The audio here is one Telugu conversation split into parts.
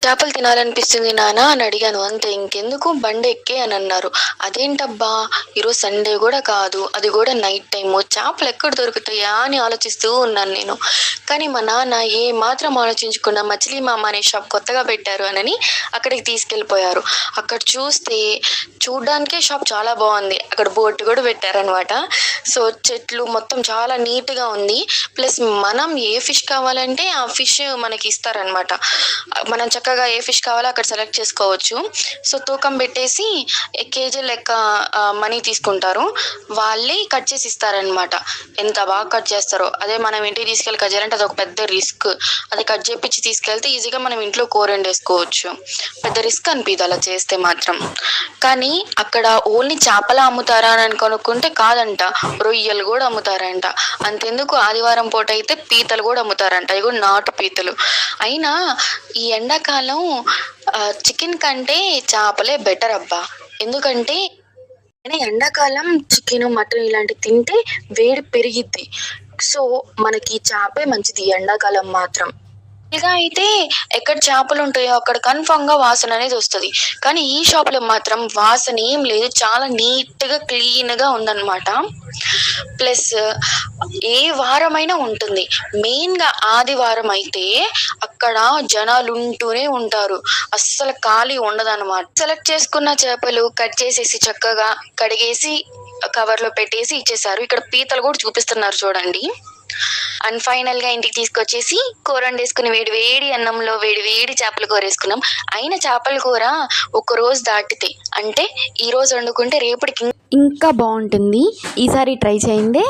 చేపలు తినాలనిపిస్తుంది నాన్న అని అడిగాను. అంతే, ఇంకెందుకు బండి ఎక్కే అని అన్నారు. అదేంటబ్బా, ఈరోజు సండే కూడా కాదు, అది కూడా నైట్ టైము, చేపలు ఎక్కడ దొరుకుతాయా అని ఆలోచిస్తూ ఉన్నాను నేను. కానీ మా నాన్న ఏ మాత్రం ఆలోచించకుండా మచిలీ మామ అనే షాప్ కొత్తగా పెట్టారు అని అక్కడికి తీసుకెళ్ళిపోయారు. అక్కడ చూస్తే చూడ్డానికే షాప్ చాలా బాగుంది. అక్కడ బోట్ కూడా పెట్టారనమాట. సో చెట్లు మొత్తం చాలా నీట్గా ఉంది. ప్లస్ మనం ఏ ఫిష్ కావాలంటే ఆ ఫిష్ మనకి ఇస్తారనమాట. మనం చక్కగా ఏ ఫిష్ కావాలో అక్కడ సెలెక్ట్ చేసుకోవచ్చు. సో తూకం పెట్టేసి కేజీ లెక్క మనీ తీసుకుంటారు. వాళ్ళే కట్ చేసి ఇస్తారనమాట. ఎంత బాగా కట్ చేస్తారో. అదే మనం ఇంటికి తీసుకెళ్ళి కట్ చేయాలంటే అది ఒక పెద్ద రిస్క్. అది కట్ చేపించి తీసుకెళ్తే ఈజీగా మనం ఇంట్లో కూర వండేసుకోవచ్చు. పెద్ద రిస్క్ అనిపిదు అలా చేస్తే మాత్రం. కానీ అక్కడ ఓన్లీ చేపల అమ్ముతారా అని కనుక్కుంటే కాదంట, రొయ్యలు కూడా అమ్ముతారంట. అంతెందుకు, ఆదివారం పూట అయితే పీతలు కూడా అమ్ముతారంట. అవి కూడా నాటు పీతలు. అయినా ఈ ఎండాకాలం చికెన్ కంటే చేపలే బెటర్ అబ్బా. ఎందుకంటే ఎండాకాలం చికెన్, మటన్ ఇలాంటివి తింటే వేడి పెరిగిద్ది. సో మనకి చేపే మంచిది ఎండాకాలం మాత్రం. ఇలా అయితే ఎక్కడ చేపలు ఉంటాయో అక్కడ కన్ఫామ్గా వాసన అనేది వస్తుంది. కానీ ఈ షాప్లో మాత్రం వాసన ఏం లేదు, చాలా నీట్గా క్లీన్గా ఉందన్నమాట. ప్లస్ ఏ వారమైనా ఉంటుంది. మెయిన్గా ఆదివారం అయితే అక్కడ జనాలు ఉంటూనే ఉంటారు, అస్సలు ఖాళీ ఉండదన్నమాట. సెలెక్ట్ చేసుకున్న చేపలు కట్ చేసేసి చక్కగా కడిగేసి కవర్లో పెట్టేసి ఇచ్చేసారు. ఇక్కడ పీతలు కూడా చూపిస్తున్నారు చూడండి. అండ్ ఫైనల్గా ఇంటికి తీసుకొచ్చేసి కూర వండేసుకుని వేడి వేడి అన్నంలో వేడి వేడి చేపల కూర వేసుకున్నాం. అయిన చేపల కూర ఒక రోజు దాటితే, అంటే ఈ రోజు వండుకుంటే రేపటికి ఇంకా బాగుంటుంది. ఈసారి ట్రై చేయండి.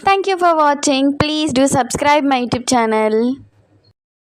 Thank you for watching. Please do subscribe my YouTube channel.